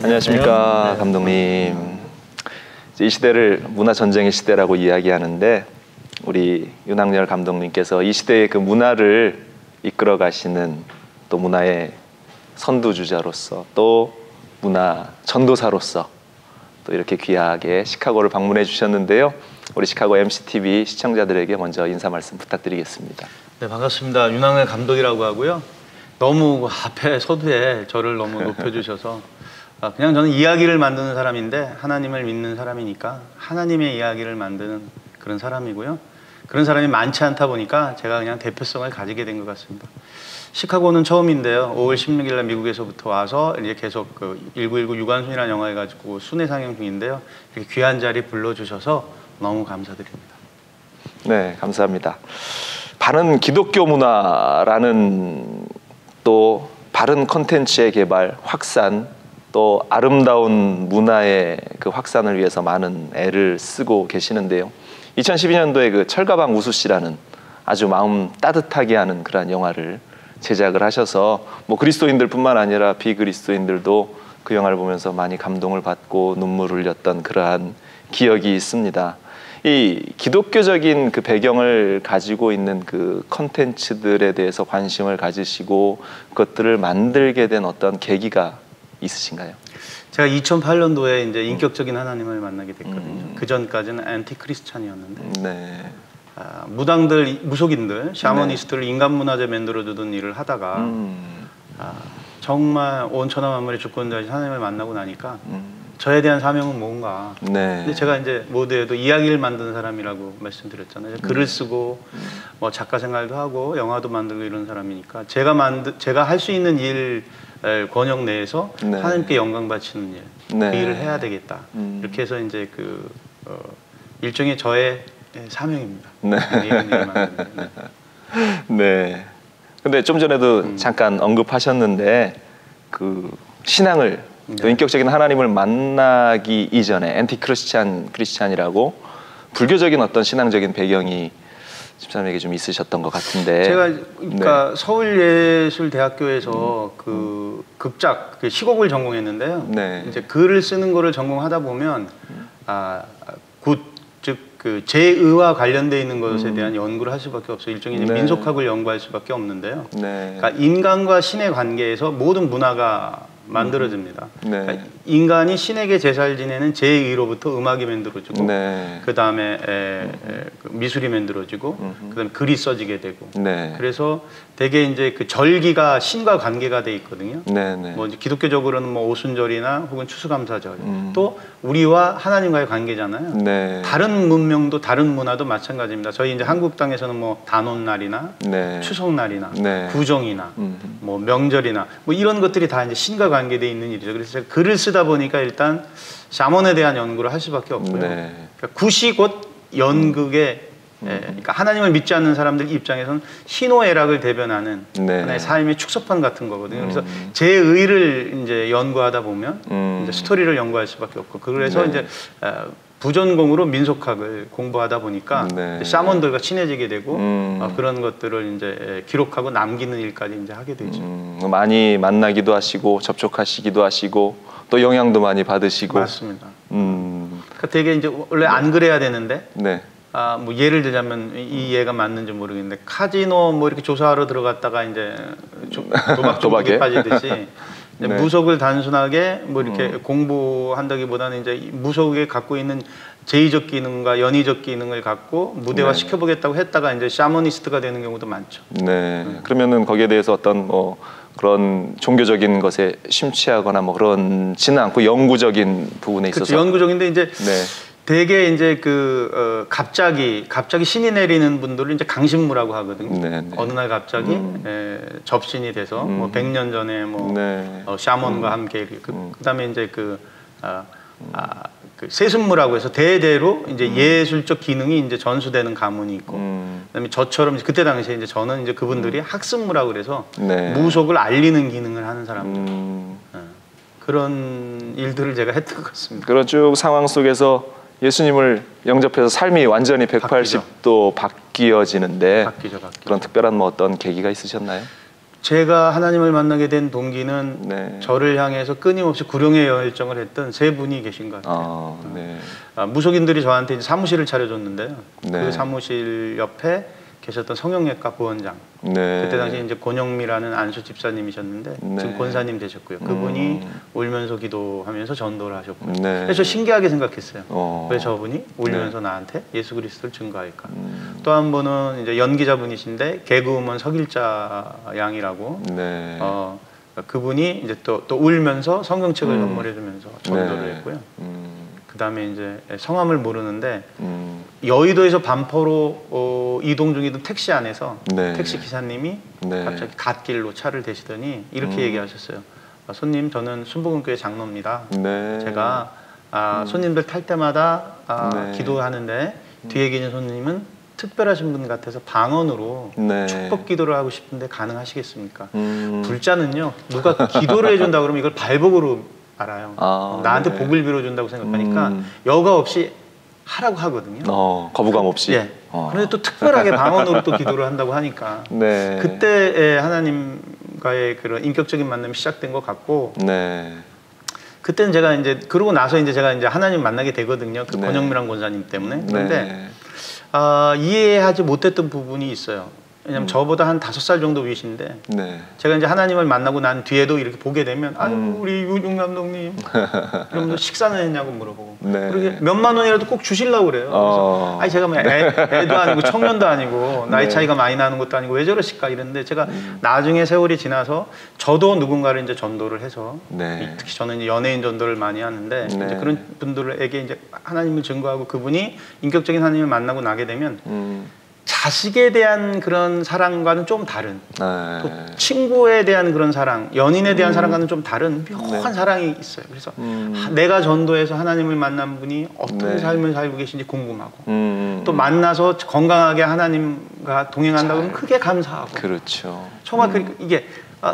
안녕하십니까. 네. 감독님. 이 시대를 문화전쟁의 시대라고 이야기하는데 우리 윤학열 감독님께서 이 시대의 그 문화를 이끌어 가시는 또 문화의 선두주자로서 또 문화 전도사로서 또 이렇게 귀하게 시카고를 방문해 주셨는데요. 우리 시카고 MCTV 시청자들에게 먼저 인사 말씀 부탁드리겠습니다. 네, 반갑습니다. 윤학열 감독이라고 하고요. 너무 앞에 서두에 저를 너무 높여주셔서 그냥 저는 이야기를 만드는 사람인데 하나님을 믿는 사람이니까 하나님의 이야기를 만드는 그런 사람이고요. 그런 사람이 많지 않다 보니까 제가 그냥 대표성을 가지게 된 것 같습니다. 시카고는 처음인데요. 5월 16일 날 미국에서부터 와서 이제 계속 그 1919 유관순이라는 영화 해가지고 순회 상영 중인데요. 이렇게 귀한 자리 불러주셔서 너무 감사드립니다. 네, 감사합니다. 바른 기독교 문화라는 또 바른 콘텐츠의 개발, 확산, 또 아름다운 문화의 그 확산을 위해서 많은 애를 쓰고 계시는데요. 2012년도에 그 철가방 우수씨라는 아주 마음 따뜻하게 하는 그런 영화를 제작을 하셔서 뭐 그리스도인들뿐만 아니라 비그리스도인들도 그 영화를 보면서 많이 감동을 받고 눈물을 흘렸던 그러한 기억이 있습니다. 이 기독교적인 그 배경을 가지고 있는 그 컨텐츠들에 대해서 관심을 가지시고 그것들을 만들게 된 어떤 계기가 있으신가요? 제가 2008년도에 이제 인격적인 하나님을 만나게 됐거든요. 그 전까지는 앤티 크리스찬이었는데 네. 무당들, 무속인들, 샤머니스트를 인간문화재 만들어주던 일을 하다가 정말 온 천하 만물의 주권자이신 하나님을 만나고 나니까 저에 대한 사명은 뭔가. 네. 근데 제가 이제 모두에도 이야기를 만드는 사람이라고 말씀드렸잖아요. 글을 쓰고 뭐 작가 생활도 하고 영화도 만들고 이런 사람이니까 제가 할 수 있는 일 권역 내에서 하나님께 영광 바치는 일, 그 일을 해야 되겠다. 이렇게 해서 이제 그 일종의 저의 사명입니다. 네. 네. 근데 좀 전에도 잠깐 언급하셨는데 그 신앙을 또 인격적인 하나님을 만나기 이전에 앤티 크리스찬이라고 불교적인 어떤 신앙적인 배경이 집사님에게 좀 있으셨던 것 같은데 제가 그러니까 서울예술대학교에서 그 극작 그 시곡을 전공했는데요. 이제 글을 쓰는 거를 전공하다 보면 즉 그 제의와 관련돼 있는 것에 대한 연구를 할 수밖에 없어요. 일종의 민속학을 연구할 수밖에 없는데요. 그러니까 인간과 신의 관계에서 모든 문화가 만들어집니다. 그러니까 인간이 신에게 제사를 지내는 제의로부터 음악이 만들어지고 그 다음에 미술이 만들어지고 그 다음에 글이 써지게 되고 그래서 되게 이제 그 절기가 신과 관계가 돼 있거든요. 뭐 이제 기독교적으로는 뭐 오순절이나 혹은 추수감사절 또 우리와 하나님과의 관계잖아요. 다른 문명도 다른 문화도 마찬가지입니다. 저희 이제 한국 땅에서는 뭐 단오날이나 추석날이나 구정이나 뭐 명절이나 뭐 이런 것들이 다 이제 신과 관계되어 있는 일이죠. 그래서 제가 글을 쓰다 보니까 일단 샤먼에 대한 연구를 할 수밖에 없고요. 그러니까 굿이 곧 연극의 그러니까 하나님을 믿지 않는 사람들 입장에서는 희노애락을 대변하는 하나의 삶의 축소판 같은 거거든요. 그래서 제 의를 이제 연구하다 보면 이제 스토리를 연구할 수밖에 없고 그래서 이제 부전공으로 민속학을 공부하다 보니까 샤먼들과 친해지게 되고 그런 것들을 이제 기록하고 남기는 일까지 이제 하게 되죠. 많이 만나기도 하시고 접촉하시기도 하시고 또 영향도 많이 받으시고. 맞습니다. 그러니까 되게 이제 원래 안 그래야 되는데 뭐 예를 들자면 이 예가 맞는지 모르겠는데 카지노 뭐 이렇게 조사하러 들어갔다가 이제 도박에 빠지듯이 무속을 단순하게 뭐 이렇게 공부한다기보다는 이제 무속에 갖고 있는 제의적 기능과 연의적 기능을 갖고 무대화 시켜보겠다고 했다가 이제 샤머니스트가 되는 경우도 많죠. 그러면은 거기에 대해서 어떤 뭐 그런 종교적인 것에 심취하거나 뭐 그런지는 않고 영구적인 부분에 있어서. 그렇죠. 영구적인데 이제 되게 이제 갑자기 신이 내리는 분들을 이제 강신무라고 하거든요. 어느 날 갑자기 접신이 돼서 뭐 100년 전에 뭐 샤먼과 함께 그다음에 이제 그 세습무라고 해서 대대로 이제 예술적 기능이 이제 전수되는 가문이 있고 그다음에 저처럼 그때 당시에 이제 저는 이제 그분들이 학습무라고 그래서 무속을 알리는 기능을 하는 사람들 그런 일들을 제가 했던 것 같습니다. 그런 쭉 상황 속에서 예수님을 영접해서 삶이 완전히 180도 바뀌어지는데 바뀌죠. 그런 특별한 뭐 어떤 계기가 있으셨나요? 제가 하나님을 만나게 된 동기는 네. 저를 향해서 끊임없이 구령의 열정을 했던 세 분이 계신 것 같아요. 네. 무속인들이 저한테 이제 사무실을 차려줬는데요. 네. 그 사무실 옆에 계셨던 성형외과 부원장. 네. 그때 당시 이제 권영미라는 안수 집사님이셨는데 네. 지금 권사님 되셨고요. 그분이 울면서 기도하면서 전도를 하셨고요. 네. 그래서 신기하게 생각했어요. 왜 저분이 울면서 네. 나한테 예수 그리스도를 증거할까? 또 한 분은 이제 연기자분이신데 개그우먼 석일자 양이라고. 네. 그분이 이제 또 울면서 성경책을 선물해주면서 전도를 네. 했고요. 그 다음에 이제 성함을 모르는데 여의도에서 반포로 이동 중이던 택시 안에서 네. 택시 기사님이 네. 갑자기 갓길로 차를 대시더니 이렇게 얘기하셨어요. 손님, 저는 순복음교회 장로입니다. 네. 제가 손님들 탈 때마다 네. 기도하는데 뒤에 계신 손님은 특별하신 분 같아서 방언으로 네. 축복 기도를 하고 싶은데 가능하시겠습니까? 불자는요, 누가 기도를 해준다 그러면 이걸 발복으로 알아요. 나한테 네. 복을 빌어준다고 생각하니까 여과 없이 하라고 하거든요. 거부감 없이. 예. 그런데 또 특별하게 방언으로 또 기도를 한다고 하니까 네. 그때 하나님과의 그런 인격적인 만남이 시작된 것 같고. 네. 그때는 제가 이제 그러고 나서 이제 제가 이제 하나님 만나게 되거든요. 그 네. 권영미란 권사님 때문에. 그런데 네. 이해하지 못했던 부분이 있어요. 왜냐면 저보다 한 5살 정도 위신데 네. 제가 이제 하나님을 만나고 난 뒤에도 이렇게 보게 되면 아유 우리 윤용 감독님 그러면서 식사는 했냐고 물어보고 네. 그렇게 몇만 원이라도 꼭 주시려고 그래요. 그래서 아니 제가 뭐 애도 아니고 청년도 아니고 나이 네. 차이가 많이 나는 것도 아니고 왜 저러실까 이랬는데 제가 나중에 세월이 지나서 저도 누군가를 이제 전도를 해서 네. 특히 저는 이제 연예인 전도를 많이 하는데 네. 이제 그런 분들에게 이제 하나님을 증거하고 그분이 인격적인 하나님을 만나고 나게 되면 자식에 대한 그런 사랑과는 좀 다른 또 친구에 대한 그런 사랑, 연인에 대한 사랑과는 좀 다른 묘한 사랑이 있어요. 그래서 내가 전도해서 하나님을 만난 분이 어떤 삶을 살고 계신지 궁금하고 또 만나서 건강하게 하나님과 동행한다고 하면 크게 감사하고 그렇죠. 정말 이게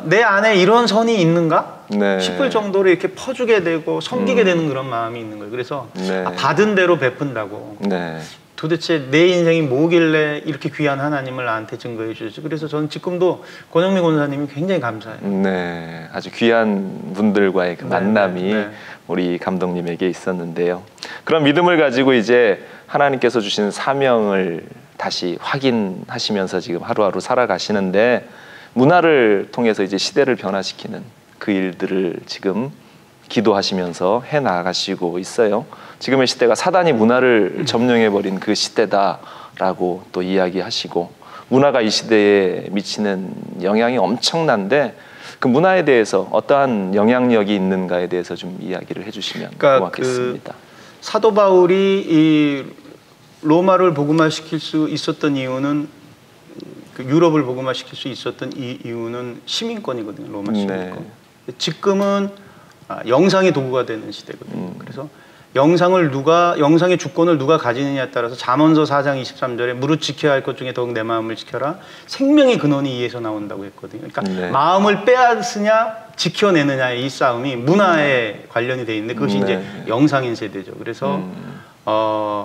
내 안에 이런 선이 있는가 네. 싶을 정도로 이렇게 퍼주게 되고 섬기게 되는 그런 마음이 있는 거예요. 그래서 네. 받은 대로 베푼다고 네. 도대체 내 인생이 뭐길래 이렇게 귀한 하나님을 나한테 증거해 주셨지. 그래서 저는 지금도 권영미 권사님이 굉장히 감사해요. 네, 아주 귀한 분들과의 그 만남이 네. 우리 감독님에게 있었는데요. 그런 믿음을 가지고 이제 하나님께서 주신 사명을 다시 확인하시면서 지금 하루하루 살아가시는데 문화를 통해서 이제 시대를 변화시키는 그 일들을 지금 기도하시면서 해 나가시고 있어요. 지금의 시대가 사단이 문화를 점령해버린 그 시대다라고 또 이야기하시고 문화가 이 시대에 미치는 영향이 엄청난데 그 문화에 대해서 어떠한 영향력이 있는가에 대해서 좀 이야기를 해주시면 고맙겠습니다. 사도 바울이 이 로마를 복음화시킬 수 있었던 이유는 그 유럽을 복음화시킬 수 있었던 이유는 시민권이거든요. 로마 시민권. 네. 지금은 영상의 도구가 되는 시대거든요. 그래서 영상의 주권을 누가 가지느냐에 따라서 잠언서 4장 23절에 무릇 지켜야 할 것 중에 더욱 내 마음을 지켜라. 생명의 근원이 이에서 나온다고 했거든요. 그러니까 마음을 빼앗으냐 지켜내느냐의 이 싸움이 문화에 관련이 돼 있는데 그것이 이제 영상인 세대죠. 그래서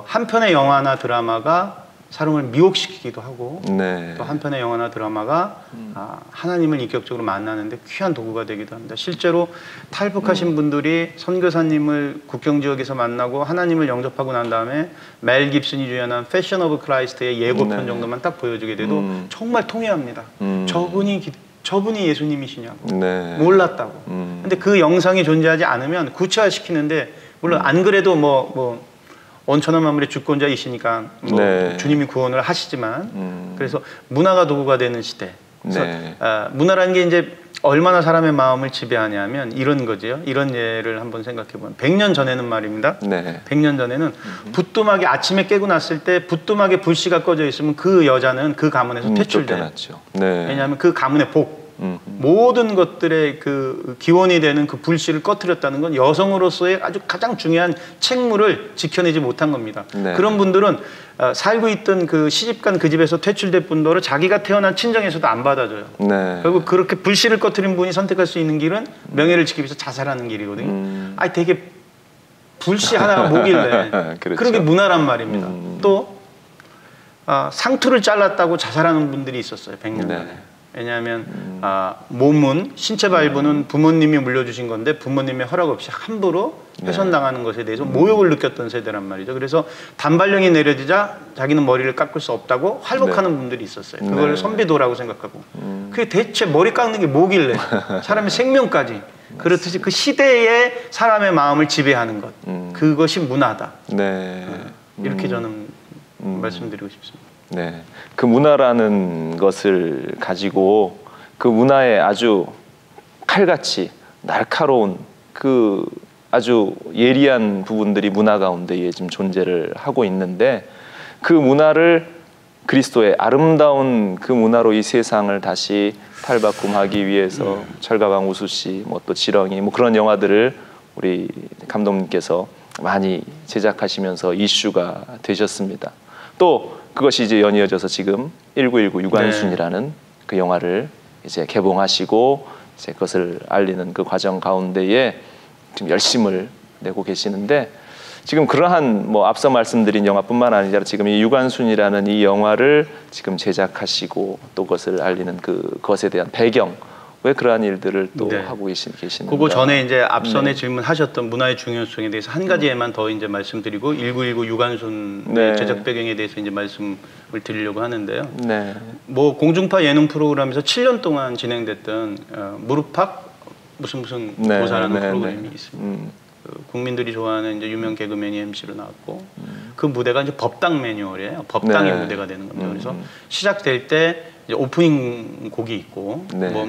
한편의 영화나 드라마가 사람을 미혹시키기도 하고 또 한편의 영화나 드라마가 하나님을 인격적으로 만나는데 귀한 도구가 되기도 합니다. 실제로 탈북하신 분들이 선교사님을 국경지역에서 만나고 하나님을 영접하고 난 다음에 멜 깁슨이 주연한 패션 오브 크라이스트의 예고편 정도만 딱 보여주게 돼도 정말 통회합니다. 저분이 예수님이시냐고 몰랐다고. 근데 그 영상이 존재하지 않으면 구체화시키는데 물론 안 그래도 온천한 만물의 주권자이시니까 주님이 구원을 하시지만 그래서 문화가 도구가 되는 시대. 그래서 문화라는 게 이제 얼마나 사람의 마음을 지배하냐면 이런 거죠. 이런 예를 한번 생각해 보면 100년 전에는 말입니다. 100년 전에는 부뚜막에 아침에 깨고 났을 때 부뚜막에 불씨가 꺼져 있으면 그 여자는 그 가문에서 퇴출돼요. 왜냐하면 그 가문의 복 모든 것들의 그 기원이 되는 그 불씨를 꺼트렸다는 건 여성으로서의 아주 가장 중요한 책무를 지켜내지 못한 겁니다. 그런 분들은 살고 있던 그 시집간 그 집에서 퇴출될 뿐더러 자기가 태어난 친정에서도 안 받아줘요. 결국 그렇게 불씨를 꺼트린 분이 선택할 수 있는 길은 명예를 지키기 위해서 자살하는 길이거든요. 아니 되게 불씨 하나가 뭐길래 그렇죠. 그런 게 문화란 말입니다. 또 상투를 잘랐다고 자살하는 분들이 있었어요. 100년 전에. 왜냐하면 몸은 신체 발부는 부모님이 물려주신 건데 부모님의 허락 없이 함부로 훼손당하는 것에 대해서 모욕을 느꼈던 세대란 말이죠. 그래서 단발령이 내려지자 자기는 머리를 깎을 수 없다고 활복하는 분들이 있었어요. 그걸 선비도라고 생각하고. 그게 대체 머리 깎는 게 뭐길래 사람의 생명까지 그렇듯이 그 시대의 사람의 마음을 지배하는 것, 그것이 문화다. 이렇게 저는 말씀드리고 싶습니다. 네, 그 문화라는 것을 가지고 그 문화에 아주 칼같이 날카로운 그 아주 예리한 부분들이 문화 가운데에 지금 존재를 하고 있는데, 그 문화를 그리스도의 아름다운 그 문화로 이 세상을 다시 탈바꿈하기 위해서 철가방 우수씨, 뭐 또 지렁이, 뭐 그런 영화들을 우리 감독님께서 많이 제작하시면서 이슈가 되셨습니다. 또 그것이 이제 연이어져서 지금 1919 유관순이라는 그 영화를 이제 개봉하시고 이제 그것을 알리는 그 과정 가운데에 지금 열심을 내고 계시는데, 지금 그러한 뭐 앞서 말씀드린 영화뿐만 아니라 지금 이 유관순이라는 이 영화를 지금 제작하시고 또 그것을 알리는 그것에 대한 배경, 왜 그러한 일들을 또 하고 계시는가? 그거 전에 이제 앞선에 질문하셨던 문화의 중요성에 대해서 한 가지에만 더 이제 말씀드리고 1919 유관순 제작 배경에 대해서 이제 말씀을 드리려고 하는데요. 뭐 공중파 예능 프로그램에서 7년 동안 진행됐던 무릎팍 무슨 고사라는 프로그램이 있습니다. 국민들이 좋아하는 이제 유명 개그맨이 MC로 나왔고 그 무대가 이제 법당 매뉴얼이에요. 법당의 무대가 되는 겁니다. 그래서 시작될 때 이제 오프닝 곡이 있고 뭐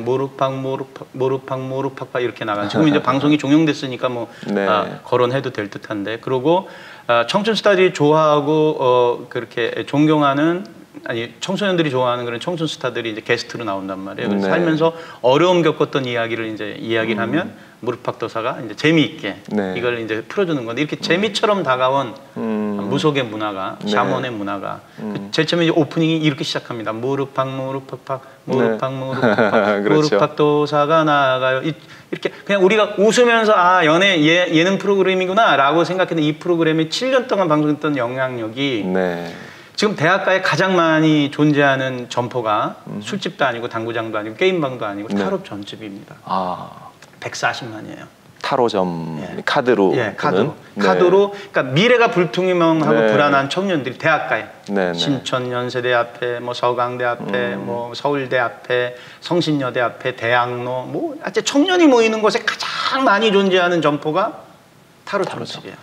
모르팍 이렇게 나가는, 지금 이제 방송이 종영됐으니까 뭐 거론해도 될 듯한데, 그리고 청춘 스타들이 좋아하고 그렇게 존경하는, 아니 청소년들이 좋아하는 그런 청춘 스타들이 이제 게스트로 나온단 말이에요. 그래서 살면서 어려움 겪었던 이야기를 이제 이야기를 하면 무릎팍 도사가 이제 재미있게 이걸 이제 풀어주는 건데, 이렇게 재미처럼 다가온 무속의 문화가, 샤먼의 문화가 제일 처음에 이제 오프닝이 이렇게 시작합니다. 무릎팍 무릎팍 도사가 나가요. 이렇게 그냥 우리가 웃으면서 예능 프로그램이구나라고 생각했는데, 이 프로그램이 7년 동안 방송했던 영향력이 지금 대학가에 가장 많이 존재하는 점포가 술집도 아니고 당구장도 아니고 게임방도 아니고 타로 전집입니다. 140만이에요. 타로점 카드로. 카드로. 그러니까 미래가 불투명하고 불안한 청년들이 대학가에 신천 연세대 앞에, 뭐 서강대 앞에, 뭐 서울대 앞에, 성신여대 앞에, 대학로, 뭐 하여튼 청년이 모이는 곳에 가장 많이 존재하는 점포가 타로 전집이에요.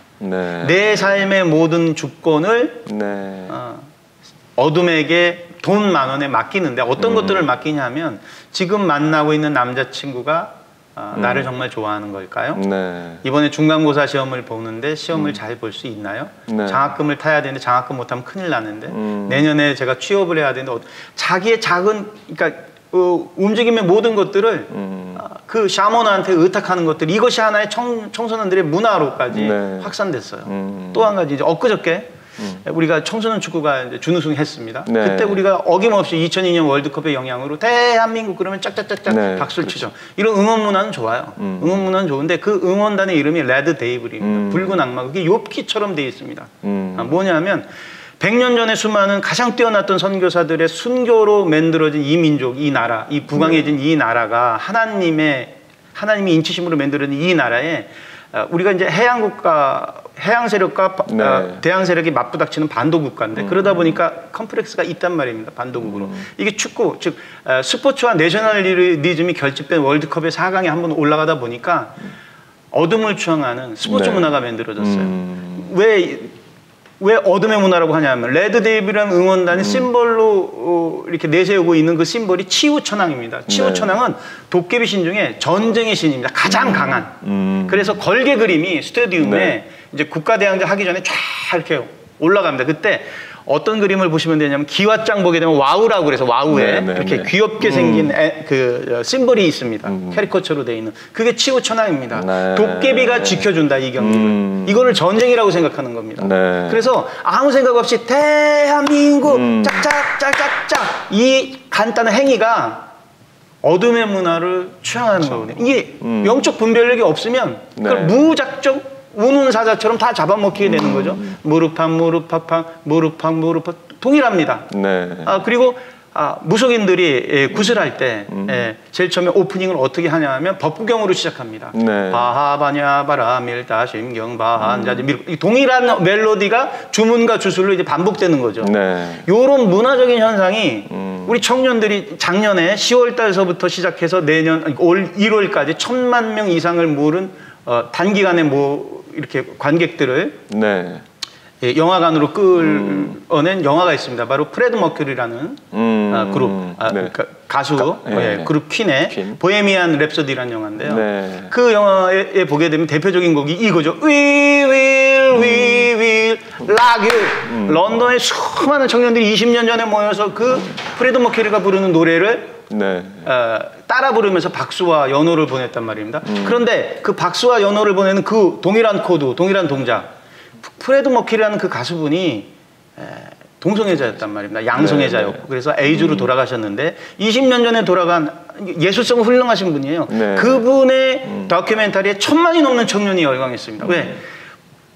내 삶의 모든 주권을 어둠에게 돈 10,000원에 맡기는데, 어떤 것들을 맡기냐면 지금 만나고 있는 남자친구가 나를 정말 좋아하는 걸까요? 이번에 중간고사 시험을 보는데 시험을 잘 볼 수 있나요? 장학금을 타야 되는데 장학금 못하면 큰일 나는데, 내년에 제가 취업을 해야 되는데, 자기의 작은, 그러니까 움직임의 모든 것들을 그 샤먼한테 의탁하는 것들, 이것이 하나의 청소년들의 문화로까지 확산됐어요. 또 한 가지, 이제 엊그저께 우리가 청소년 축구가 이제 준우승 했습니다. 그때 우리가 어김없이 2002년 월드컵의 영향으로 대한민국 그러면 짝짝짝짝 박수를 치죠. 이런 응원 문화는 좋아요. 응원 문화는 좋은데 그 응원단의 이름이 레드 데이블입니다. 붉은 악마. 그게 욥기처럼 되어 있습니다. 뭐냐면 100년 전에 수많은 가장 뛰어났던 선교사들의 순교로 만들어진 이 민족, 이 나라, 이 부강해진 이 나라가 하나님이 인치심으로 만들어진 이 나라에 우리가 이제 해양 세력과 대양 세력이 맞부닥치는 반도 국가인데, 그러다 보니까 컴플렉스가 있단 말입니다. 반도국으로. 이게 축구, 즉 스포츠와 내셔널리즘이 결집된 월드컵의 4강에 한번 올라가다 보니까 어둠을 추앙하는 스포츠 문화가 만들어졌어요. 왜 어둠의 문화라고 하냐면, 레드 데이블이라는 응원단이 심벌로 이렇게 내세우고 있는 그 심벌이 치우천왕입니다. 치우천왕은 도깨비 신 중에 전쟁의 신입니다. 가장 강한. 그래서 걸개 그림이 스테디움에 이제 국가대항전 하기 전에 쫙 이렇게 올라갑니다. 그때 어떤 그림을 보시면 되냐면, 기와장 보게 되면 와우라고 그래서 와우에 이렇게 귀엽게 생긴 그 심벌이 있습니다. 캐리커처로 되어 있는. 그게 치우천왕입니다. 도깨비가 지켜준다, 이 경기를. 이거를 전쟁이라고 생각하는 겁니다. 그래서 아무 생각 없이 대한민국 짝짝짝짝짝, 이 간단한 행위가 어둠의 문화를 취향하는 거거든요. 이게 영적 분별력이 없으면 그걸 무작정 우는 사자처럼 다 잡아먹히게 되는 거죠. 무릎팍 동일합니다. 그리고 무속인들이 구슬할 때 제일 처음에 오프닝을 어떻게 하냐 하면 법구경으로 시작합니다. 네. 바하바냐 바라밀다 심경 바한자 동일한 멜로디가 주문과 주술로 이제 반복되는 거죠. 네. 이런 문화적인 현상이 우리 청년들이 작년에 10월 달서부터 시작해서 내년 올 1월까지 1000만 명 이상을 모은 단기간에 이렇게 관객들을 네. 영화관으로 끌어낸 영화가 있습니다. 바로 프레드 머큐리라는 그룹, 네. 가수 네. 그룹 퀸의 보헤미안 랩소디라는 영화인데요. 네. 그 영화에 보게 되면 대표적인 곡이 이거죠. We will rock you. 런던의 수많은 청년들이 20년 전에 모여서 그 프레드 머큐리가 부르는 노래를 네. 따라 부르면서 박수와 연호를 보냈단 말입니다. 그런데 그 박수와 연호를 보내는 그 동일한 코드, 동일한 동작, 프레드 머큐리라는 그 가수분이 동성애자였단 말입니다. 양성애자였고 네, 네. 그래서 에이즈로 돌아가셨는데 20년 전에 돌아간 예술성 훌륭하신 분이에요. 네. 그분의 다큐멘터리에 1000만이 넘는 청년이 열광했습니다. 왜?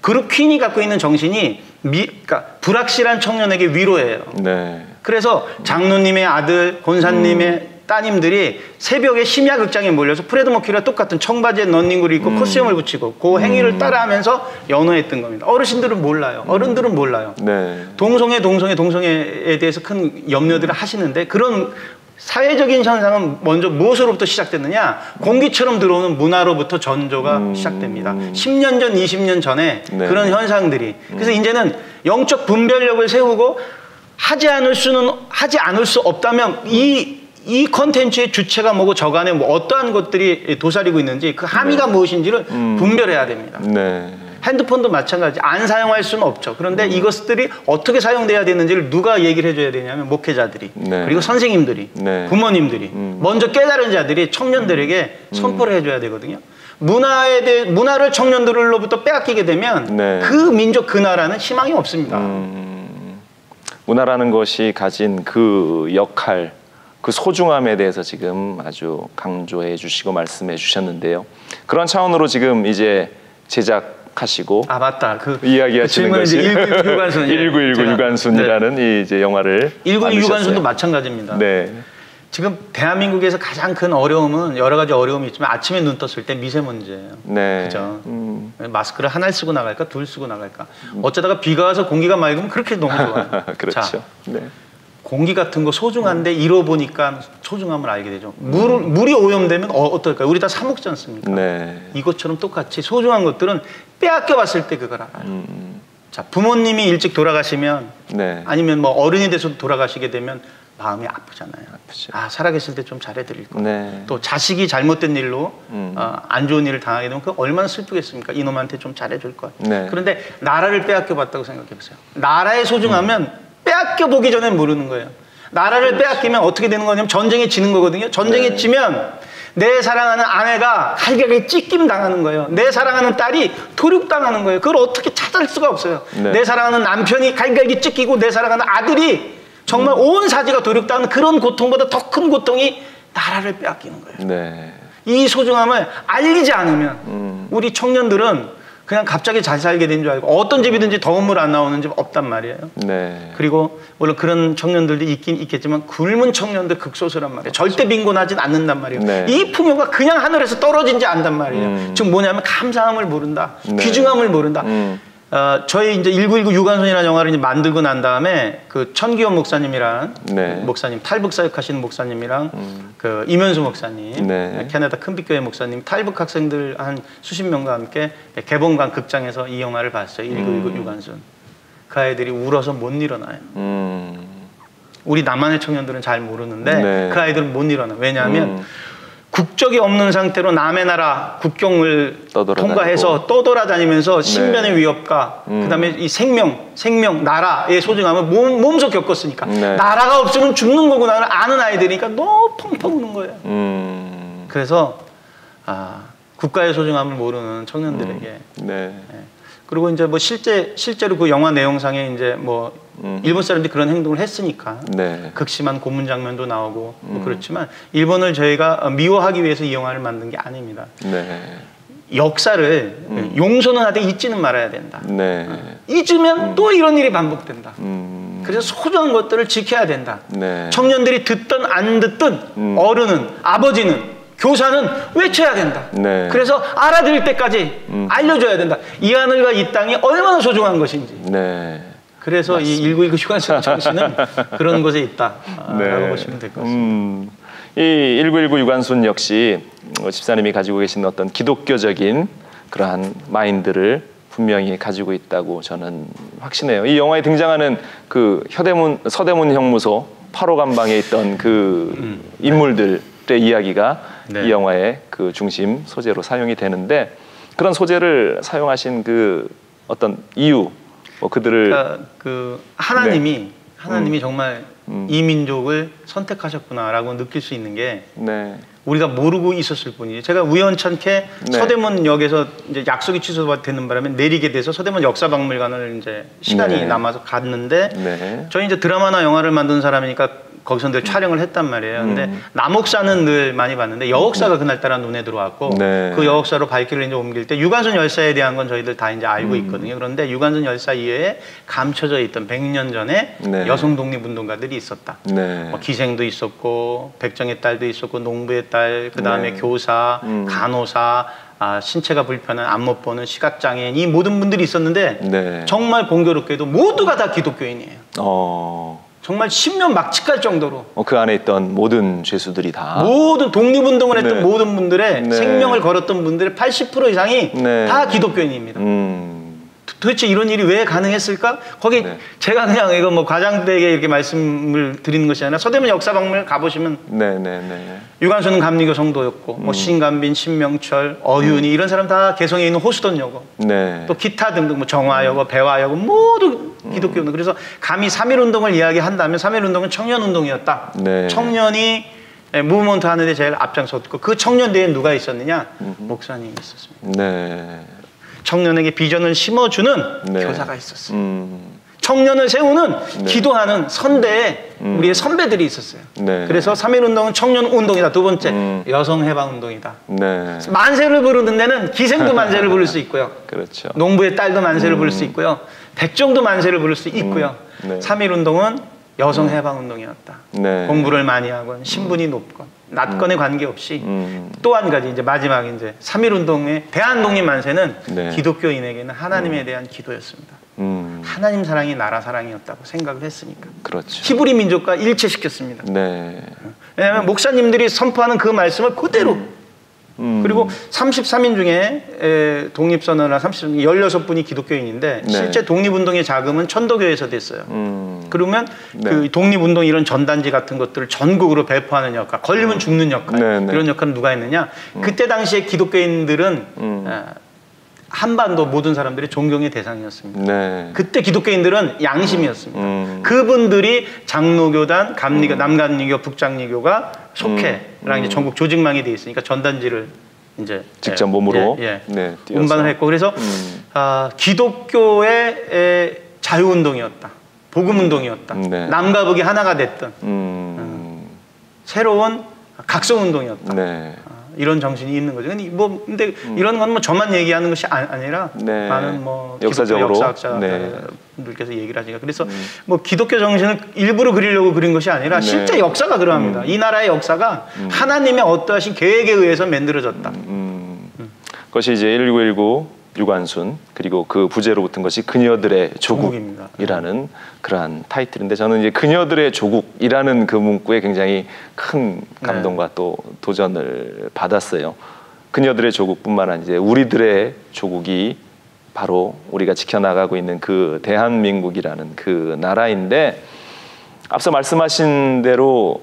그룹 퀸이 갖고 있는 정신이 그러니까 불확실한 청년에게 위로예요. 네. 그래서 장로님의 아들, 권사님의 따님들이 새벽에 심야극장에 몰려서 프레드 머큐리와 똑같은 청바지에 런닝구를 입고 코스염을 붙이고 그 행위를 따라하면서 연호했던 겁니다. 어르신들은 몰라요. 어른들은 몰라요. 네. 동성애에 대해서 큰 염려들을 하시는데 그런 사회적인 현상은 먼저 무엇으로부터 시작됐느냐? 공기처럼 들어오는 문화로부터 전조가 시작됩니다. 10년 전, 20년 전에 네. 그런 현상들이. 그래서 이제는 영적 분별력을 세우고 하지 않을 수 없다면 이 컨텐츠의 주체가 뭐고 저간에 뭐 어떠한 것들이 도사리고 있는지 그 함의가 네. 무엇인지를 분별해야 됩니다. 네. 핸드폰도 마찬가지. 안 사용할 수는 없죠. 그런데 이것들이 어떻게 사용돼야 되는지를 누가 얘기를 해줘야 되냐면 목회자들이 네. 그리고 선생님들이 네. 부모님들이 먼저 깨달은 자들이 청년들에게 선포를 해줘야 되거든요. 문화를 청년들로부터 빼앗기게 되면 네. 그 민족 그 나라는 희망이 없습니다. 문화라는 것이 가진 그 역할 그 소중함에 대해서 지금 아주 강조해 주시고 말씀해 주셨는데요. 그런 차원으로 지금 이제 제작하시고 맞다. 이야기하시는 것이 1919 유관순 1919 유관순이라는 네. 이 이제 영화를 1919 유관순도 마찬가지입니다. 네. 지금 대한민국에서 가장 큰 어려움은 여러 가지 어려움이 있지만 아침에 눈 떴을 때 미세먼지예요. 네. 그죠? 마스크를 하나 쓰고 나갈까 둘 쓰고 나갈까. 어쩌다가 비가 와서 공기가 맑으면 그렇게 너무 좋아요. 그렇죠. 자, 네. 공기 같은 거 소중한데 잃어보니까 소중함을 알게 되죠. 물이 오염되면 어떨까요? 우리 다 사 먹지 않습니까? 네. 이것처럼 똑같이 소중한 것들은 빼앗겨 봤을 때 그걸 알아요. 자, 부모님이 일찍 돌아가시면 네. 아니면 뭐 어른이 돼서 돌아가시게 되면 마음이 아프잖아요. 아프죠. 살아계실 때 좀 잘해드릴 거. 네. 또 자식이 잘못된 일로 안 좋은 일을 당하게 되면 그 얼마나 슬프겠습니까? 이놈한테 좀 잘해줄 걸. 네. 그런데 나라를 빼앗겨 봤다고 생각해보세요. 나라의 소중하면 빼앗겨 보기 전에 모르는 거예요. 나라를 그렇지. 빼앗기면 어떻게 되는 거냐면 전쟁에 지는 거거든요. 전쟁에 네. 지면 내 사랑하는 아내가 칼격에 찢김 당하는 거예요. 내 사랑하는 딸이 도륙당하는 거예요. 그걸 어떻게 찾을 수가 없어요. 네. 내 사랑하는 남편이 칼격이 찢기고 내 사랑하는 아들이 정말 온 사지가 도륙당하는 그런 고통보다 더 큰 고통이 나라를 빼앗기는 거예요. 네. 이 소중함을 알리지 않으면 우리 청년들은 그냥 갑자기 잘 살게 된 줄 알고 어떤 집이든지 더운 물 안 나오는 집 없단 말이에요. 네. 그리고 물론 그런 청년들도 있긴 있겠지만 굶은 청년들 극소수란 말이에요. 절대 빈곤하진 않는단 말이에요. 네. 이 풍요가 그냥 하늘에서 떨어진지 안단 말이에요. 즉 뭐냐면 감사함을 모른다. 네. 귀중함을 모른다. 저희 이제 1919 유관순이라는 영화를 이제 만들고 난 다음에 그 천기원 목사님이랑 네. 목사님 탈북 사역하시는 목사님이랑 그 이면수 목사님, 네. 캐나다 큰빛교회 목사님, 탈북 학생들 한 수십 명과 함께 개봉관 극장에서 이 영화를 봤어요. 1919 유관순. 그 아이들이 울어서 못 일어나요. 우리 남한의 청년들은 잘 모르는데 네. 그 아이들은 못 일어나. 왜냐하면 국적이 없는 상태로 남의 나라 국경을 통과해서 떠돌아다니면서 신변의 위협과 그다음에 이 생명, 나라의 소중함을 몸소 겪었으니까 네. 나라가 없으면 죽는 거구나를 아는 아이들이니까 너무 펑펑 우는 거예요. 그래서 국가의 소중함을 모르는 청년들에게 네. 그리고 이제 뭐 실제로 그 영화 내용상에 이제 뭐 일본 사람들이 그런 행동을 했으니까 네. 극심한 고문 장면도 나오고 뭐 그렇지만 일본을 저희가 미워하기 위해서 이 영화를 만든 게 아닙니다. 네. 역사를 용서는 하되 잊지는 말아야 된다. 네. 잊으면 또 이런 일이 반복된다. 그래서 소중한 것들을 지켜야 된다. 네. 청년들이 듣든 안 듣든 어른은, 아버지는, 교사는 외쳐야 된다. 네. 그래서 알아들을 때까지 알려줘야 된다. 이 하늘과 이 땅이 얼마나 소중한 것인지. 네. 그래서 맞습니다. 이 1919 휴관순 정신은 그런 곳에 있다라고 네. 보시면 될 것 같습니다. 이 1919 유관순 역시 집사님이 가지고 계신 어떤 기독교적인 그러한 마인드를 분명히 가지고 있다고 저는 확신해요. 이 영화에 등장하는 그 서대문 형무소 8호 감방에 있던 그 인물들의 이야기가 네. 이 영화의 그 중심 소재로 사용이 되는데, 그런 소재를 사용하신 그 어떤 이유, 뭐 그들을 그러니까 그 하나님이 정말 이 민족을 선택하셨구나라고 느낄 수 있는 게 네. 우리가 모르고 있었을 뿐이지. 제가 우연찮게 네. 서대문역에서 이제 약속이 취소되는 바람에 내리게 돼서 서대문 역사박물관을 이제 시간이 네. 남아서 갔는데 네. 저희 이제 드라마나 영화를 만드는 사람이니까 거기서 늘 촬영을 했단 말이에요. 근데 남옥사는 늘 많이 봤는데 여옥사가 그날따라 눈에 들어왔고 네. 그 여옥사로 발길을 이제 옮길 때 유관순 열사에 대한 건 저희들 다 이제 알고 있거든요. 그런데 유관순 열사 이외에 감춰져 있던 100년 전에 네. 여성 독립운동가들이 있었다. 네. 뭐 기생도 있었고 백정의 딸도 있었고 농부의 딸, 그 다음에 네. 교사, 간호사, 신체가 불편한 안 못 보는 시각장애인, 이 모든 분들이 있었는데 네. 정말 공교롭게도 모두가 다 기독교인이에요. 정말 십면 막직할 정도로 그 안에 있던 모든 죄수들이 다 모든 독립운동을 했던 네. 모든 분들의 네. 생명을 걸었던 분들의 80% 이상이 네. 다 기독교인입니다. 도대체 이런 일이 왜 가능했을까? 거기 네. 제가 그냥 이거 뭐 과장되게 이렇게 말씀을 드리는 것이 아니라 서대문 역사박물관 가보시면 유관순은 감리교 성도였고 뭐 신감빈, 신명철, 어윤이 이런 사람 다 개성에 있는 호수돈여고 네. 또 기타 등등 뭐 정화여고, 배화여고 모두 기독교운동. 그래서 감히 3.1운동을 이야기한다면 3.1운동은 청년운동이었다. 네. 청년이 무브먼트 하는데 제일 앞장섰고 그 청년 뒤에 누가 있었느냐? 목사님이 있었습니다. 네. 청년에게 비전을 심어주는 네. 교사가 있었어요. 청년을 세우는 네. 기도하는 선대에 우리의 선배들이 있었어요. 네. 그래서 3.1운동은 청년운동이다. 두 번째 여성해방운동이다. 네. 만세를 부르는 데는 기생도 만세를 부를 수 있고요. 그렇죠. 농부의 딸도 만세를 부를 수 있고요. 백정도 만세를 부를 수 있고요. 네. 3.1운동은 여성해방운동이었다. 네. 공부를 많이 하건 신분이 높건 낮건에 관계없이 또 한 가지 이제 마지막 이제 3.1운동의 대한독립 만세는 네. 기독교인에게는 하나님에 대한 기도였습니다. 하나님 사랑이 나라 사랑이었다고 생각을 했으니까. 그렇죠. 히브리 민족과 일체시켰습니다. 네. 왜냐하면 목사님들이 선포하는 그 말씀을 그대로 그리고 33인 중에 독립선언을 한 16분이 기독교인인데 네. 실제 독립운동의 자금은 천도교에서 됐어요. 그러면 네. 그 독립운동 이런 전단지 같은 것들을 전국으로 배포하는 역할, 걸리면 죽는 역할, 네, 네. 이런 역할은 누가 했느냐? 그때 당시에 기독교인들은 한반도 모든 사람들이 존경의 대상이었습니다. 네. 그때 기독교인들은 양심이었습니다. 그분들이 장로교단, 감리교, 남감리교, 북장리교가 속해랑 이제 전국 조직망이 돼 있으니까 전단지를 이제 직접 몸으로 네, 띄어서. 운반을 했고 그래서 기독교의 자유운동이었다, 복음운동이었다, 네. 남과 북이 하나가 됐던 새로운 각성운동이었다. 네. 이런 정신이 있는 거죠. 근데 이런 건 뭐 저만 얘기하는 것이 아니라 네. 많은 뭐 역사적으로 역사학자분들께서 얘기를 하시니까 그래서 뭐 기독교 정신을 일부러 그리려고 그린 것이 아니라 네. 실제 역사가 그러합니다. 이 나라의 역사가 하나님의 어떠하신 계획에 의해서 만들어졌다. 그것이 이제 1919 유관순 그리고 그 부제로 붙은 것이 그녀들의 조국이라는 그러한 타이틀인데 저는 이제 그녀들의 조국이라는 그 문구에 굉장히 큰 감동과 네. 또 도전을 받았어요. 그녀들의 조국뿐만 아니라 이제 우리들의 조국이 바로 우리가 지켜나가고 있는 그 대한민국이라는 그 나라인데 앞서 말씀하신 대로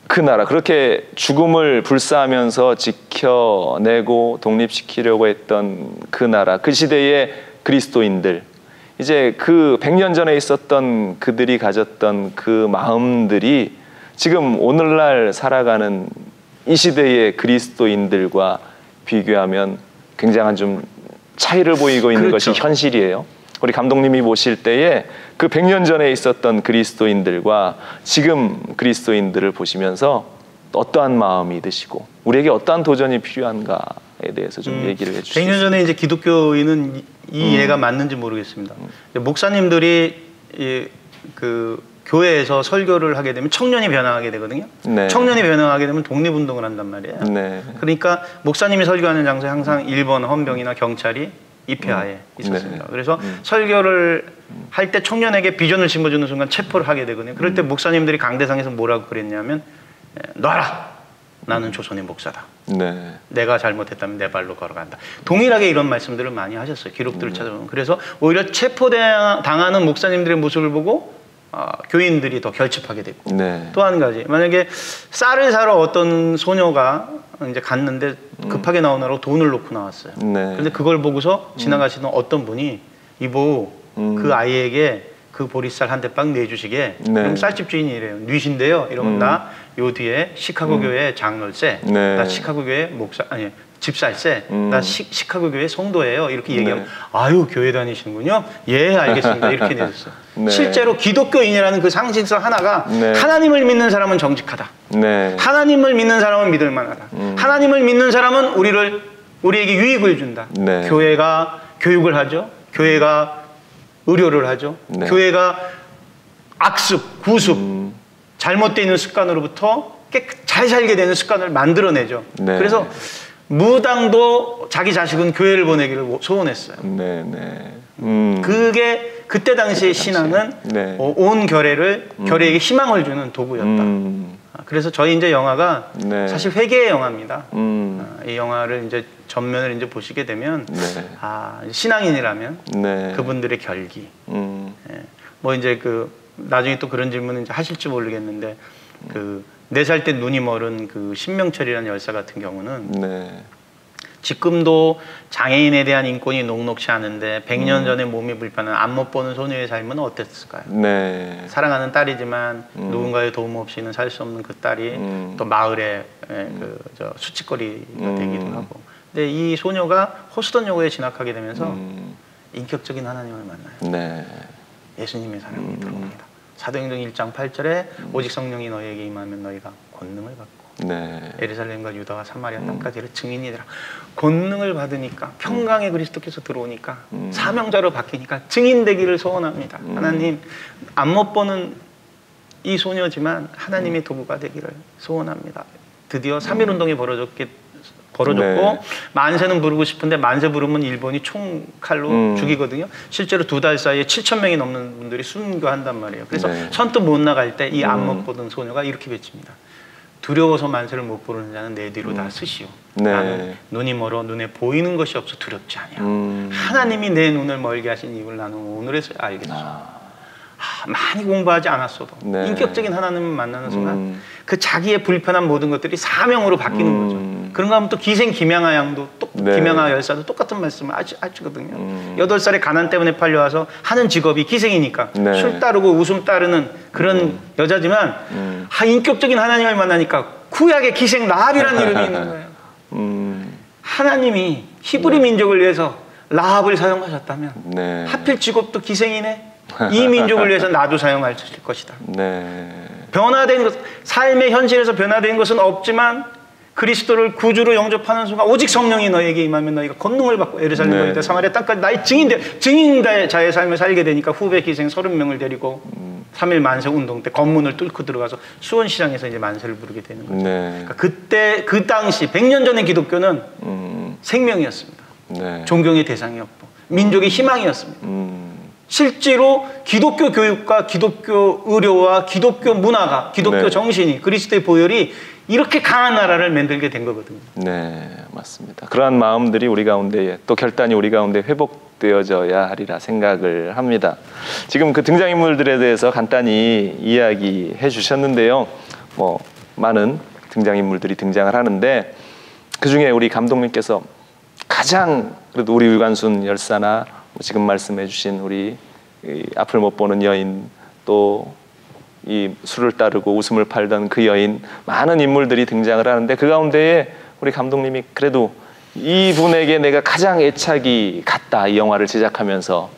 그 나라 그렇게 죽음을 불사하면서 지켜내고 독립시키려고 했던 그 나라 그 시대의 그리스도인들 이제 그 100년 전에 있었던 그들이 가졌던 그 마음들이 지금 오늘날 살아가는 이 시대의 그리스도인들과 비교하면 굉장한 좀 차이를 보이고 있는 그렇죠. 것이 현실이에요. 우리 감독님이 보실 때에 그 100년 전에 있었던 그리스도인들과 지금 그리스도인들을 보시면서 어떠한 마음이 드시고 우리에게 어떠한 도전이 필요한가에 대해서 좀 얘기를 해주시죠. 100년 전에 이제 기독교인은 이 예가 맞는지 모르겠습니다. 목사님들이 그 교회에서 설교를 하게 되면 청년이 변화하게 되거든요. 네. 청년이 변화하게 되면 독립운동을 한단 말이에요. 네. 그러니까 목사님이 설교하는 장소에 항상 1번 헌병이나 경찰이 입회하에 있었습니다. 네. 그래서 설교를 할 때 청년에게 비전을 심어주는 순간 체포를 하게 되거든요. 그럴 때 목사님들이 강대상에서 뭐라고 그랬냐면 놔라! 나는 조선의 목사다. 네. 내가 잘못했다면 내 발로 걸어간다. 동일하게 이런 말씀들을 많이 하셨어요. 기록들을 찾아보면. 그래서 오히려 체포당하는 목사님들의 모습을 보고 교인들이 더 결집하게 되고. 네. 또 한 가지, 만약에 쌀을 사러 어떤 소녀가 이제 갔는데 급하게 나오느라고 돈을 놓고 나왔어요. 네. 그런데 그걸 보고서 지나가시던 어떤 분이 이보 그 아이에게 그 보리쌀 한 대빵 내주시게. 네. 그럼 쌀집 주인이 이래요. 뉘신데요. 이러면 나 요 뒤에 시카고 교회 장로세, 네. 나 시카고 교회 집살세, 나 시카고 교회 성도예요. 이렇게 얘기하면, 네. 아유, 교회 다니시는군요. 예, 알겠습니다. 이렇게 내줬어요. 네. 실제로 기독교인이라는 그 상징성 하나가, 네. 하나님을 믿는 사람은 정직하다. 네. 하나님을 믿는 사람은 믿을 만하다. 하나님을 믿는 사람은 우리에게 유익을 준다. 네. 교회가 교육을 하죠. 교회가 의료를 하죠. 네. 교회가 악습, 구습, 잘못되어 있는 습관으로부터 잘 살게 되는 습관을 만들어내죠. 네. 그래서 무당도 자기 자식은 교회를 보내기를 소원했어요. 네, 네. 그게 그때 당시의 신앙은 네. 온 결의에게 희망을 주는 도구였다. 그래서 저희 이제 영화가 네. 사실 회개의 영화입니다. 이 영화를 이제 전면을 이제 보시게 되면 네. 신앙인이라면 네. 그분들의 결기. 예. 뭐 이제 나중에 또 그런 질문을 이제 하실지 모르겠는데 4살 때 눈이 멀은 그 신명철이라는 열사 같은 경우는 네. 지금도 장애인에 대한 인권이 녹록치 않은데 100년 전에 몸이 불편한 앞 못 보는 소녀의 삶은 어땠을까요? 네. 사랑하는 딸이지만 누군가의 도움 없이는 살 수 없는 그 딸이 또 마을의 수치거리가 되기도 하고. 근데 이 소녀가 호스턴여고에 진학하게 되면서 인격적인 하나님을 만나요. 네. 예수님의 사랑이 들어옵니다. 사도행전 1장 8절에 오직 성령이 너희에게 임하면 너희가 권능을 받고 네. 예루살렘과 유다와 사마리아 땅까지 증인이 되라. 권능을 받으니까 평강의 그리스도께서 들어오니까 사명자로 바뀌니까 증인 되기를 소원합니다. 하나님, 안 못 보는 이 소녀지만 하나님의 도구가 되기를 소원합니다. 드디어 3.1운동이 벌어졌고 네. 만세는 부르고 싶은데 만세 부르면 일본이 총칼로 죽이거든요. 실제로 2달 사이에 7,000명이 넘는 분들이 순교한단 말이에요. 그래서 네. 선뜻 못 나갈 때 이 안 못 보던 소녀가 이렇게 외칩니다. 두려워서 만세를 못 부르는 자는 내 뒤로 다 쓰시오. 네. 나는 눈이 멀어 눈에 보이는 것이 없어 두렵지 아니야. 하나님이 내 눈을 멀게 하신 이유를 나는 오늘에서야 알겠어. 많이 공부하지 않았어도 네. 인격적인 하나님을 만나는 순간 그 자기의 불편한 모든 것들이 사명으로 바뀌는 거죠. 그런가 하면 또 기생 김양아 양도 네. 김양아 열사도 똑같은 말씀을 하시거든요. 8살에 가난 때문에 팔려와서 하는 직업이 기생이니까 네. 술 따르고 웃음 따르는 그런 여자지만 인격적인 하나님을 만나니까 구약의 기생 라합이라는 이름이 있는 거예요. 하나님이 히브리 민족을 위해서 라합을 사용하셨다면 네. 하필 직업도 기생이네. 이 민족을 위해서 나도 사용할 것이다. 네. 변화된 것, 삶의 현실에서 변화된 것은 없지만 그리스도를 구주로 영접하는 순간 오직 성령이 너에게 임하면 너희가 권능을 받고 예루살렘과 유다 사마리아 땅까지 나의 증인자의 삶을 살게 되니까 후배 기생 30명을 데리고 3.1 만세 운동 때 검문을 뚫고 들어가서 수원시장에서 이제 만세를 부르게 되는 거죠. 네. 그러니까 그때 그 당시 100년 전의 기독교는 생명이었습니다. 네. 존경의 대상이었고 민족의 희망이었습니다. 실제로 기독교 교육과 기독교 의료와 기독교 문화가 기독교 네. 정신이 그리스도의 보혈이 이렇게 강한 나라를 만들게 된 거거든요. 네, 맞습니다. 그러한 마음들이 우리 가운데 또 결단이 우리 가운데 회복되어져야 하리라 생각을 합니다. 지금 그 등장인물들에 대해서 간단히 이야기해 주셨는데요. 뭐 많은 등장인물들이 등장을 하는데 그 중에 우리 감독님께서 가장 그래도 우리 유관순 열사나 지금 말씀해 주신 우리 앞을 못 보는 여인 또 이 술을 따르고 웃음을 팔던 그 여인 많은 인물들이 등장을 하는데 그 가운데에 우리 감독님이 그래도 이분에게 내가 가장 애착이 갔다 이 영화를 제작하면서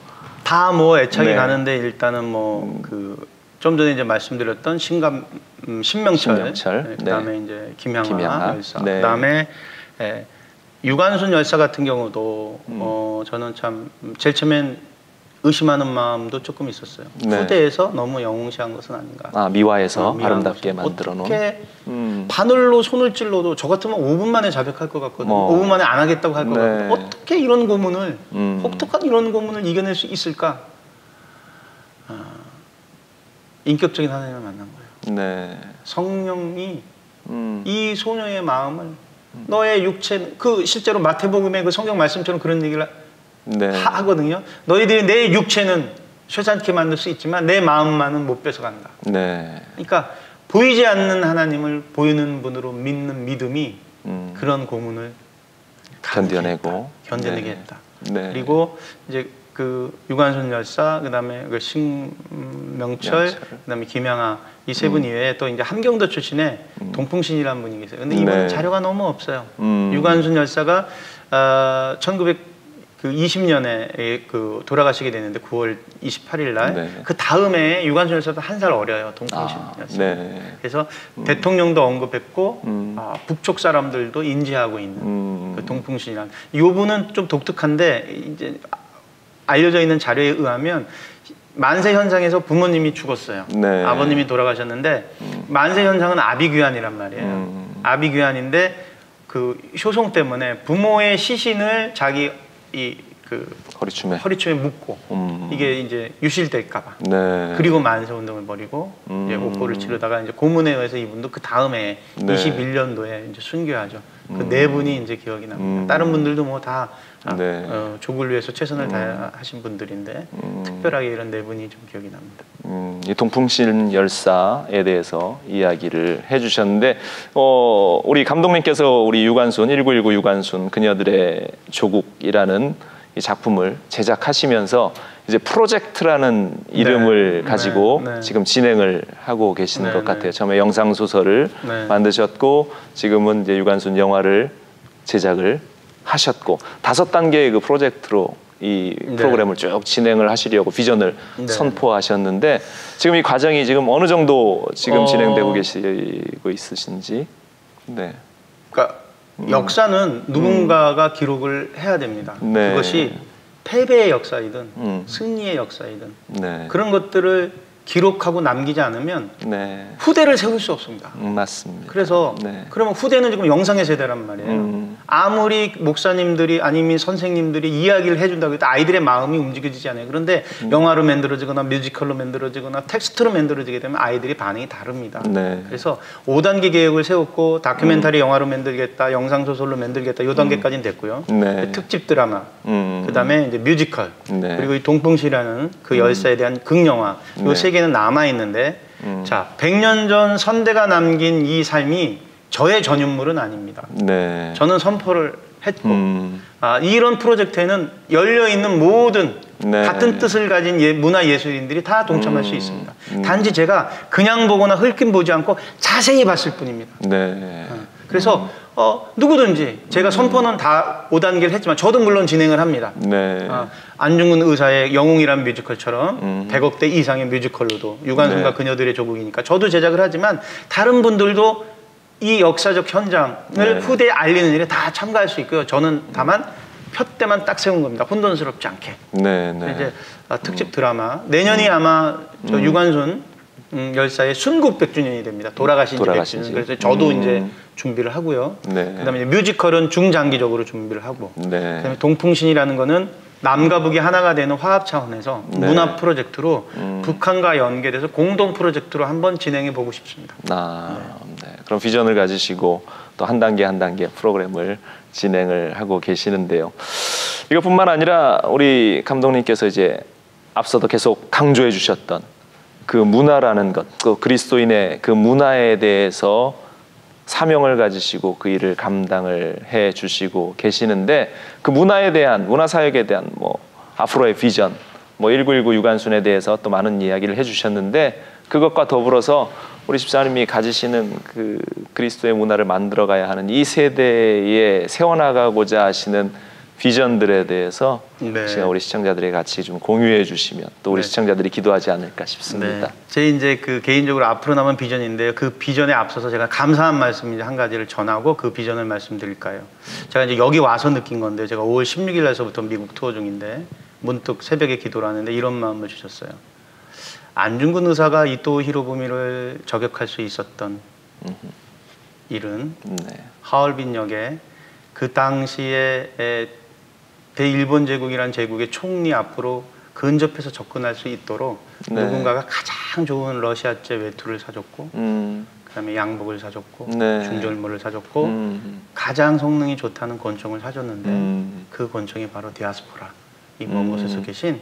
다 뭐 애착이 네. 가는데 일단은 뭐 좀 전에 이제 말씀드렸던 신명철 네. 그다음에 네. 이제 김양아 열사 네. 그다음에 유관순 열사 같은 경우도 저는 참 제일 처음엔 의심하는 마음도 조금 있었어요. 네. 후대에서 너무 영웅시한 것은 아닌가. 아, 미화해서 아름답게 만들어 놓은. 어떻게 바늘로 손을 찔러도 저 같으면 5분 만에 자백할 것 같거든요. 5분 만에 안 하겠다고 할 것 같거든요. 어떻게 이런 고문을 혹독한 이런 고문을 이겨낼 수 있을까? 인격적인 하나님을 만난 거예요. 네. 성령이 이 소녀의 마음을 너의 육체, 그 실제로 마태복음의 그 성경 말씀처럼 그런 얘기를 하거든요. 너희들이 내 육체는 쇠잔케 만들 수 있지만 내 마음만은 못 뺏어간다. 네. 그러니까 보이지 않는 하나님을 보이는 분으로 믿는 믿음이 그런 고문을 견뎌내게 했다. 네. 그리고 이제 그 유관순 열사, 그다음에 그 신명철, 그다음에 김양아 이 세 분 이외에 또 이제 함경도 출신의 동풍신이라는 분이 계세요. 근데 이분은 자료가 너무 없어요. 유관순 열사가 1920년에 그 돌아가시게 되는데 9월 28일 날 그 다음에 유관순 열사도 한 살 어려요. 동풍신 열사. 그래서 대통령도 언급했고 북쪽 사람들도 인지하고 있는 그 동풍신이라는 이 분은 좀 독특한데 이제 알려져 있는 자료에 의하면 만세 현상에서 부모님이 죽었어요. 네. 아버님이 돌아가셨는데 만세 현상은 아비규환이란 말이에요. 아비규환인데 그 효송 때문에 부모의 시신을 자기 허리춤에 묶고 이게 이제 유실될까봐. 네. 그리고 만세 운동을 벌이고 이제 옥고를 치르다가 이제 고문에 의해서 이분도 그 다음에 21년도에 이제 순교하죠. 그 네 분이 이제 기억이 납니다. 다른 분들도 뭐 다 족을 위해서 최선을 다하신 분들인데 특별하게 이런 네 분이 좀 기억이 납니다. 이 동풍신 열사에 대해서 이야기를 해주셨는데 우리 감독님께서 우리 유관순 1919 유관순 그녀들의 조국이라는 이 작품을 제작하시면서 이제 프로젝트라는 이름을 가지고 지금 진행을 하고 계시는 것 같아요. 처음에 영상 소설을 만드셨고 지금은 이제 유관순 영화를 제작을 하셨고 5단계의 그 프로젝트로 이 프로그램을 쭉 진행을 하시려고 비전을 선포하셨는데 지금 이 과정이 지금 어느 정도 지금 진행되고 계시고 있으신지. 네. 그러니까 역사는 누군가가 기록을 해야 됩니다. 그것이 패배의 역사이든 승리의 역사이든 그런 것들을 기록하고 남기지 않으면 후대를 세울 수 없습니다. 맞습니다. 그래서 그러면 후대는 지금 영상의 세대란 말이에요. 아무리 목사님들이 아니면 선생님들이 이야기를 해준다고 해도 아이들의 마음이 움직여지지 않아요. 그런데 영화로 만들어지거나 뮤지컬로 만들어지거나 텍스트로 만들어지게 되면 아이들이 반응이 다릅니다. 그래서 5단계 계획을 세웠고 다큐멘터리 영화로 만들겠다, 영상소설로 만들겠다 이 단계까지는 됐고요. 특집 드라마, 그 다음에 이제 뮤지컬, 그리고 이 동풍시라는 그 열사에 대한 극영화 이 세 개는 남아있는데 자 100년 전 선대가 남긴 이 삶이 저의 전유물은 아닙니다. 저는 선포를 했고 이런 프로젝트에는 열려있는 모든 같은 뜻을 가진 문화예술인들이 다 동참할 수 있습니다. 단지 제가 그냥 보거나 흘낌 보지 않고 자세히 봤을 뿐입니다. 그래서 누구든지 제가 선포는 다 5단계를 했지만 저도 물론 진행을 합니다. 안중근 의사의 영웅이란 뮤지컬처럼 100억대 이상의 뮤지컬로도 유관순과 그녀들의 조국이니까 저도 제작을 하지만 다른 분들도 이 역사적 현장을 후대에 알리는 일에 다 참가할 수 있고요. 저는 다만 푯대만 딱 세운 겁니다. 혼돈스럽지 않게. 이제 특집 드라마 내년이 아마 저 유관순 열사의 순국 100주년이 됩니다. 돌아가신 지 100주년. 그래서 저도 이제 준비를 하고요. 그다음에 이제 뮤지컬은 중장기적으로 준비를 하고. 그다음에 동풍신이라는 거는 남과 북이 하나가 되는 화합 차원에서 문화 프로젝트로 북한과 연계돼서 공동 프로젝트로 한번 진행해 보고 싶습니다. 그럼 비전을 가지시고 또 한 단계 한 단계 프로그램을 진행을 하고 계시는데요. 이것뿐만 아니라 우리 감독님께서 이제 앞서도 계속 강조해 주셨던 그 문화라는 것, 그 그리스도인의 그 문화에 대해서 사명을 가지시고 그 일을 감당을 해 주시고 계시는데 그 문화에 대한 문화사역에 대한 뭐 앞으로의 비전, 뭐 1919 유관순에 대해서 또 많은 이야기를 해 주셨는데 그것과 더불어서 우리 집사님이 가지시는 그 그리스도의 문화를 만들어가야 하는 이 세대에 세워나가고자 하시는 비전들에 대해서 제가 우리 시청자들에게 같이 좀 공유해 주시면 또 우리 시청자들이 기도하지 않을까 싶습니다. 제 이제 그 개인적으로 앞으로 남은 비전인데요. 그 비전에 앞서서 제가 감사한 말씀 이제 한 가지를 전하고 그 비전을 말씀드릴까요? 제가 이제 여기 와서 느낀 건데 제가 5월 16일 날서부터 미국 투어 중인데 문득 새벽에 기도를 하는데 이런 마음을 주셨어요. 안중근 의사가 이토 히로부미를 저격할 수 있었던 일은 하얼빈역에 그 당시에 대일본 제국이란 제국의 총리 앞으로 근접해서 접근할 수 있도록 누군가가 가장 좋은 러시아제 외투를 사줬고 그다음에 양복을 사줬고 중절모를 사줬고 가장 성능이 좋다는 권총을 사줬는데 그 권총이 바로 디아스포라, 이 먼 곳에서 계신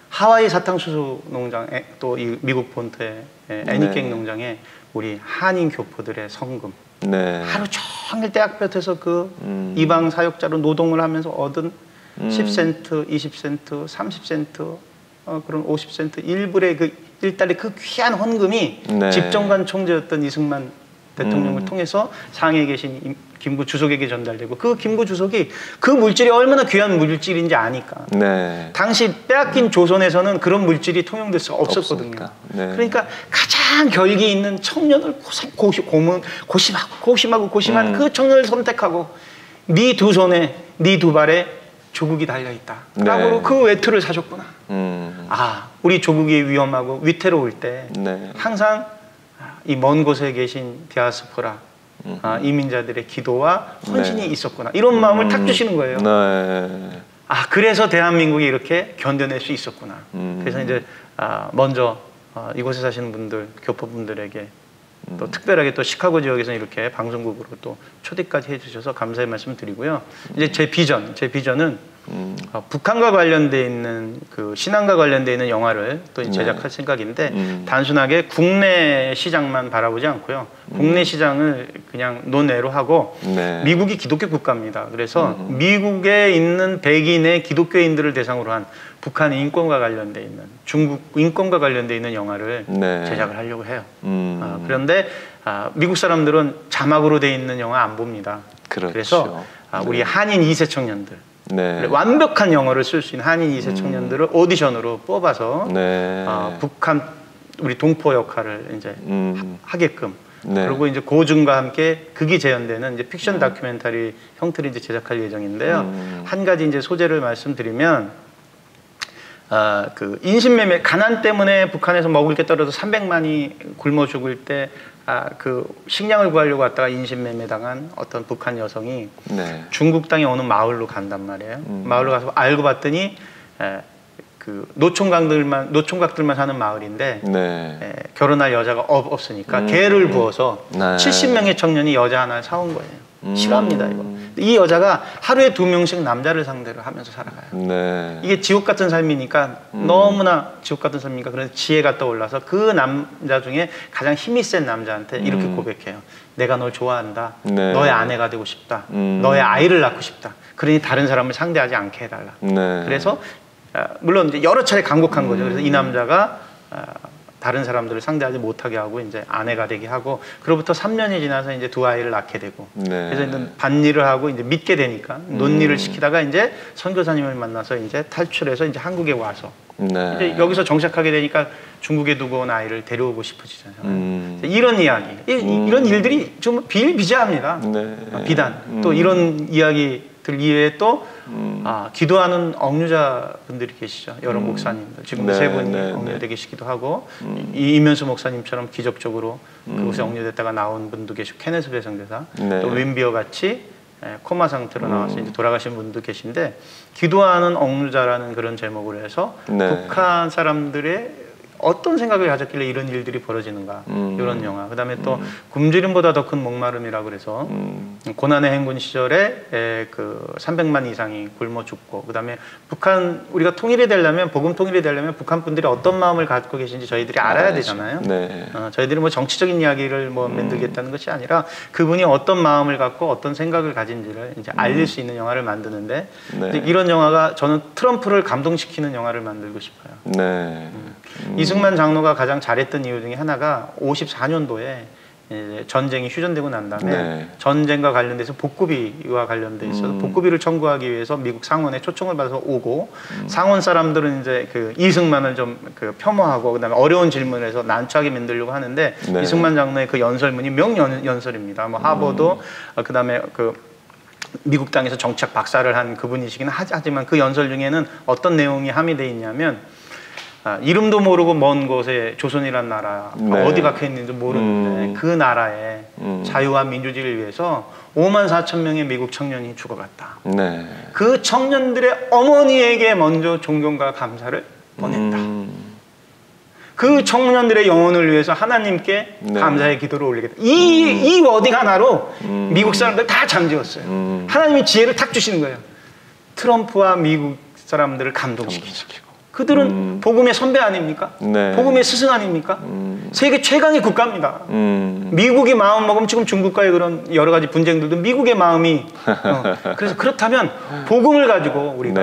하와이 사탕수수 농장에 또 이 미국 본토의 애니깽 농장에 우리 한인 교포들의 성금, 하루 종일 대학볕에서 그 이방 사역자로 노동을 하면서 얻은 10센트, 20센트, 30센트, 그런 50센트, 1불의 그 일달의 그 귀한 헌금이 집정관 총재였던 이승만 대통령을 통해서 상해에 계신 김구 주석에게 전달되고, 그 김구 주석이 그 물질이 얼마나 귀한 물질인지 아니까. 당시 빼앗긴 조선에서는 그런 물질이 통용될 수가 없었거든요. 그러니까 가장 결기 있는 청년을 고심한 그 청년을 선택하고 네 두 손에, 네 두 발에 조국이 달려있다 라고 그 외투를 사줬구나. 아, 우리 조국이 위험하고 위태로울 때 항상 이 먼 곳에 계신 디아스포라, 이민자들의 기도와 헌신이 있었구나, 이런 마음을 탁 주시는 거예요. 아, 그래서 대한민국이 이렇게 견뎌낼 수 있었구나. 그래서 이제 먼저 이곳에 사시는 분들, 교포분들에게 또 특별하게 또 시카고 지역에서 이렇게 방송국으로 또 초대까지 해주셔서 감사의 말씀을 드리고요. 이제 제 비전은 북한과 관련돼 있는 그 신앙과 관련돼 있는 영화를 또 제작할 생각인데, 단순하게 국내 시장만 바라보지 않고요. 국내 시장을 그냥 논외로 하고 미국이 기독교 국가입니다. 그래서 미국에 있는 백인의 기독교인들을 대상으로 한 북한 인권과 관련돼 있는, 중국 인권과 관련돼 있는 영화를 제작을 하려고 해요. 그런데 미국 사람들은 자막으로 돼 있는 영화 안 봅니다. 그래서 우리 한인 2세 청년들, 완벽한 영어를 쓸 수 있는 한인 2세 청년들을 오디션으로 뽑아서 북한 우리 동포 역할을 이제 하게끔, 그리고 이제 고증과 함께 극이 재현되는 이제 픽션 다큐멘터리 형태로 이제 제작할 예정인데요. 한 가지 이제 소재를 말씀드리면, 그 인신매매, 가난 때문에 북한에서 먹을 게 떨어져 300만이 굶어 죽을 때 그 식량을 구하려고 왔다가 인신매매 당한 어떤 북한 여성이 중국 땅에 어느 마을로 간단 말이에요. 마을로 가서 알고 봤더니 그 노총각들만 사는 마을인데 결혼할 여자가 없으니까 개를 부어서 70명의 청년이 여자 하나를 사온 거예요. 싫어합니다, 이거. 이 여자가 하루에 2명씩 남자를 상대로 하면서 살아가요. 이게 지옥 같은 삶이니까, 너무나 지옥 같은 삶이니까, 그래서 지혜가 떠올라서 그 남자 중에 가장 힘이 센 남자한테 이렇게 고백해요. 내가 널 좋아한다. 너의 아내가 되고 싶다. 너의 아이를 낳고 싶다. 그러니 다른 사람을 상대하지 않게 해달라. 그래서 물론 이제 여러 차례 강곡한 거죠. 그래서 이 남자가 다른 사람들을 상대하지 못하게 하고 이제 아내가 되게 하고, 그로부터 3년이 지나서 이제 2아이를 낳게 되고, 그래서 이제 밭일을 하고 이제 믿게 되니까 논일을 시키다가 이제 선교사님을 만나서 이제 탈출해서 이제 한국에 와서 이제 여기서 정착하게 되니까 중국에 두고 온 아이를 데려오고 싶어지잖아요. 이런 이야기, 이런 일들이 좀 비일비재합니다. 비단 또 이런 이야기들 이외에 또 기도하는 억류자분들이 계시죠. 여러 목사님들, 지금 세 분이 억류돼 계시기도 하고, 이면수 목사님처럼 기적적으로 그곳에 억류됐다가 나온 분도 계시고, 케네스 배성대사, 또 윈비어 같이 코마 상태로 나와서 이제 돌아가신 분도 계신데, 기도하는 억류자라는 그런 제목으로 해서 북한 사람들의 어떤 생각을 가졌길래 이런 일들이 벌어지는가, 이런 영화. 그 다음에 또 굶주림보다 더 큰 목마름이라고 그래서 고난의 행군 시절에 그 300만 이상이 굶어 죽고, 그 다음에 북한, 우리가 통일이 되려면, 복음 통일이 되려면 북한 분들이 어떤 마음을 갖고 계신지 저희들이 알아야 되잖아요. 저희들이 뭐 정치적인 이야기를 뭐 만들겠다는 것이 아니라 그분이 어떤 마음을 갖고 어떤 생각을 가진지를 이제 알릴 수 있는 영화를 만드는데, 이런 영화가, 저는 트럼프를 감동시키는 영화를 만들고 싶어요. 이승만 장로가 가장 잘했던 이유 중에 하나가 54년도에 전쟁이 휴전되고 난 다음에 전쟁과 관련돼서 복구비와 관련돼 있어서 복구비를 청구하기 위해서 미국 상원에 초청을 받아서 오고, 상원 사람들은 이제 그 이승만을 좀 그 폄하하고 그다음에 어려운 질문을 해서 난처하게 만들려고 하는데, 이승만 장로의 그 연설문이 명연설입니다. 뭐 하버드, 그다음에 그 미국 땅에서 정치학 박사를 한 그분이시긴 하지만 그 연설 중에는 어떤 내용이 함의되어 있냐면 이름도 모르고 먼 곳에 조선이란 나라 어디 박혀 있는지 모르는데 그 나라의 자유와 민주주의를 위해서 54,000명의 미국 청년이 죽어갔다. 네. 그 청년들의 어머니에게 먼저 존경과 감사를 보냈다. 그 청년들의 영혼을 위해서 하나님께 감사의 기도를 올리겠다. 이 워딩 하나로 미국 사람들 다 잠재웠어요. 하나님이 지혜를 탁 주시는 거예요. 트럼프와 미국 사람들을 감동시키고. 그들은 복음의 선배 아닙니까? 네. 복음의 스승 아닙니까? 세계 최강의 국가입니다. 미국이 마음 먹으면 지금 중국과의 그런 여러 가지 분쟁들도 미국의 마음이 그래서 그렇다면 복음을 가지고 우리가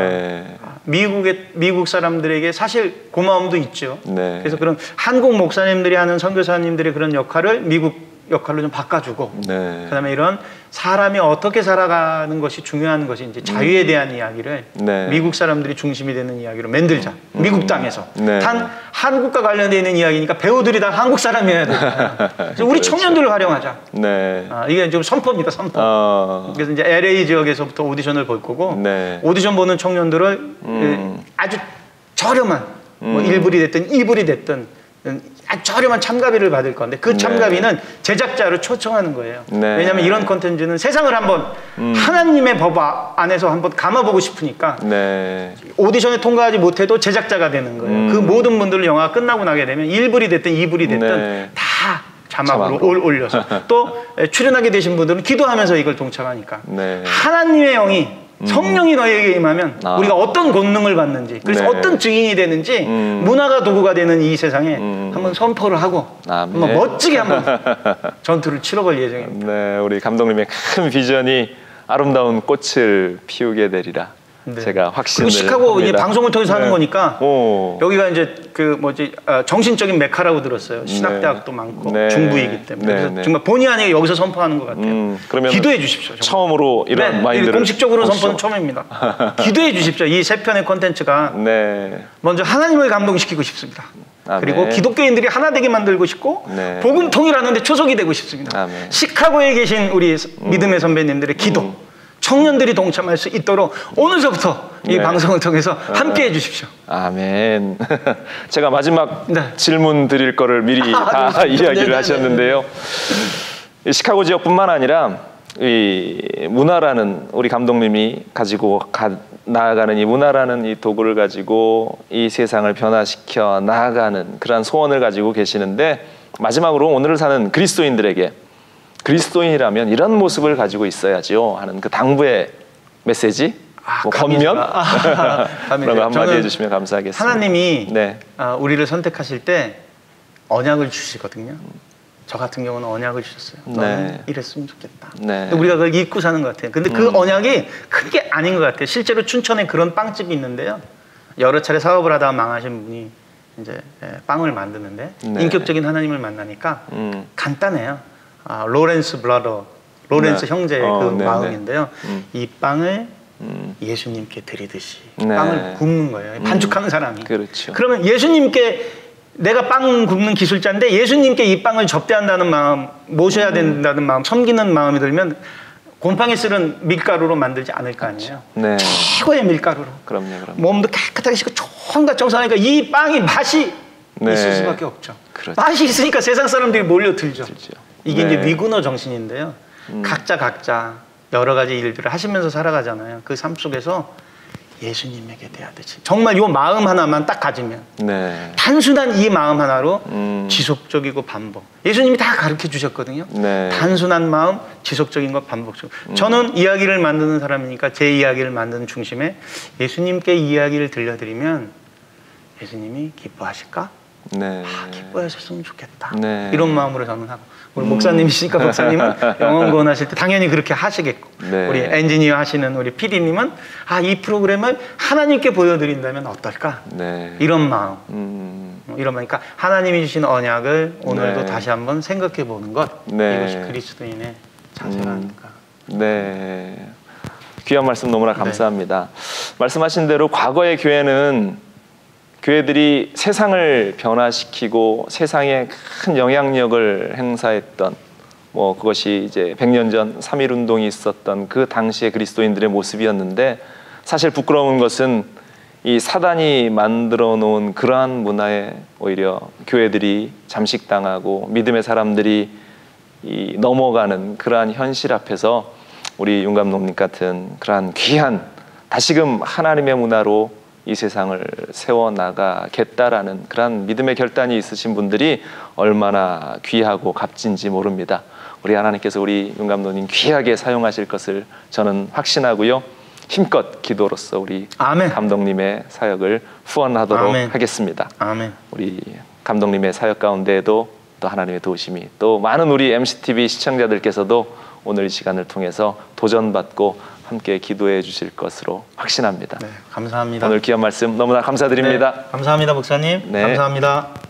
미국 사람들에게 사실 고마움도 있죠. 네. 그래서 그런 한국 목사님들이 하는 선교사님들의 그런 역할을 미국 역할로 좀 바꿔주고 그다음에 이런 사람이 어떻게 살아가는 것이 중요한 것인지 자유에 대한 이야기를 미국 사람들이 중심이 되는 이야기로 만들자. 미국 땅에서 단 한국과 관련되어 있는 이야기니까 배우들이 다 한국 사람이어야 되잖아요. 우리 청년들을 활용하자. 이게 좀 선포입니다. 선포. 그래서 이제 LA 지역에서부터 오디션을 볼 거고 오디션 보는 청년들을 아주 저렴한 뭐 1불이 됐든 2불이 됐든 아주 저렴한 참가비를 받을 건데 그 참가비는 제작자를 초청하는 거예요. 왜냐하면 이런 콘텐츠는 세상을 한번 하나님의 법 안에서 한번 감아보고 싶으니까 오디션에 통과하지 못해도 제작자가 되는 거예요. 그 모든 분들 영화가 끝나고 나게 되면 1불이 됐든 2불이 됐든 다 자막으로 올려서 또 출연하게 되신 분들은 기도하면서 이걸 동참하니까 하나님의 영이 성령이 너에게 임하면 우리가 어떤 권능을 받는지 그래서 어떤 증인이 되는지 문화가 도구가 되는 이 세상에 한번 선포를 하고 한번 멋지게 한번 전투를 치러볼 예정입니다. 네, 우리 감독님의 큰 비전이 아름다운 꽃을 피우게 되리라. 제가 확신을 시카고 합니다. 이제 방송을 통해서 하는 거니까 여기가 이제 그 뭐지 정신적인 메카라고 들었어요. 신학대학도 많고 중부이기 때문에 그래서 정말 본의 아니게 여기서 선포하는 것 같아요. 그러면 기도해 주십시오. 정말. 처음으로 이런 마인드를 공식적으로 선포는 처음입니다. 기도해 주십시오. 이 세 편의 콘텐츠가 먼저 하나님을 감동시키고 싶습니다. 그리고 기독교인들이 하나 되게 만들고 싶고 복음 통일하는 데 초석이 되고 싶습니다. 시카고에 계신 우리 믿음의 선배님들의 기도 청년들이 동참할 수 있도록 오늘서부터 이 방송을 통해서 함께 해주십시오. 아멘. 제가 마지막 질문 드릴 거를 미리 다 이야기를 하셨는데요. 시카고 지역뿐만 아니라 이 문화라는 우리 감독님이 가지고 나아가는 이 문화라는 이 도구를 가지고 이 세상을 변화시켜 나아가는 그런 소원을 가지고 계시는데 마지막으로 오늘을 사는 그리스도인들에게 그리스도인이라면 이런 모습을 가지고 있어야죠 하는 그 당부의 메시지, 뭐 권면 그런 거 한마디 해주시면 감사하겠습니다. 하나님이 우리를 선택하실 때 언약을 주시거든요. 저 같은 경우는 언약을 주셨어요. 너는 이랬으면 좋겠다. 우리가 그걸 잊고 사는 것 같아요. 근데 그 언약이 큰 게 아닌 것 같아요. 실제로 춘천에 그런 빵집이 있는데요. 여러 차례 사업을 하다가 망하신 분이 이제 빵을 만드는데 인격적인 하나님을 만나니까 간단해요. 로렌스 형제의 그 마음인데요. 이 빵을 예수님께 드리듯이 빵을 굽는 거예요. 반죽하는 사람이. 그렇죠. 그러면 예수님께 내가 빵 굽는 기술자인데 예수님께 이 빵을 접대한다는 마음, 모셔야 된다는 마음, 섬기는 마음이 들면 곰팡이 쓸은 밀가루로 만들지 않을 거 아니에요. 최고의 밀가루로. 그럼요. 몸도 깨끗하게 씻고 총각 정성하니까 이 빵이 맛이 있을 수밖에 없죠. 맛이 있으니까 세상 사람들이 몰려들죠. 이게 이제 위구너 정신인데요. 각자 여러 가지 일들을 하시면서 살아가잖아요. 그 삶 속에서 예수님에게 대해야 되지. 정말 이 마음 하나만 딱 가지면 단순한 이 마음 하나로 지속적이고 반복. 예수님이 다 가르쳐 주셨거든요. 단순한 마음, 지속적인 것, 반복적. 저는 이야기를 만드는 사람이니까 제 이야기를 만드는 중심에 예수님께 이야기를 들려드리면 예수님이 기뻐하실까? 기뻐하셨으면 좋겠다. 이런 마음으로 저는 하고 우리 목사님이시니까 목사님은 영혼 구원하실 때 당연히 그렇게 하시겠고 우리 엔지니어 하시는 우리 PD님은 이 프로그램을 하나님께 보여드린다면 어떨까? 이런 마음. 이런 마음이니까 하나님이 주신 언약을 오늘도 다시 한번 생각해 보는 것 이것이 그리스도인의 자세가 아닐까. 귀한 말씀 너무나 감사합니다. 말씀하신 대로 과거의 교회들이 세상을 변화시키고 세상에 큰 영향력을 행사했던 뭐 그것이 이제 100년 전 3.1 운동이 있었던 그 당시의 그리스도인들의 모습이었는데, 사실 부끄러운 것은 이 사단이 만들어 놓은 그러한 문화에 오히려 교회들이 잠식당하고 믿음의 사람들이 넘어가는 그러한 현실 앞에서 우리 윤 감독님 같은 그러한 귀한 다시금 하나님의 문화로 이 세상을 세워나가겠다라는 그러한 믿음의 결단이 있으신 분들이 얼마나 귀하고 값진지 모릅니다. 우리 하나님께서 우리 윤 감독님 귀하게 사용하실 것을 저는 확신하고요. 힘껏 기도로서 우리 아멘. 감독님의 사역을 후원하도록 아멘. 하겠습니다. 아멘. 우리 감독님의 사역 가운데에도 또 하나님의 도우심이, 또 많은 우리 MCTV 시청자들께서도 오늘 이 시간을 통해서 도전받고 함께 기도해 주실 것으로 확신합니다. 네, 감사합니다. 오늘 귀한 말씀 너무나 감사드립니다. 네, 감사합니다, 목사님. 네. 감사합니다.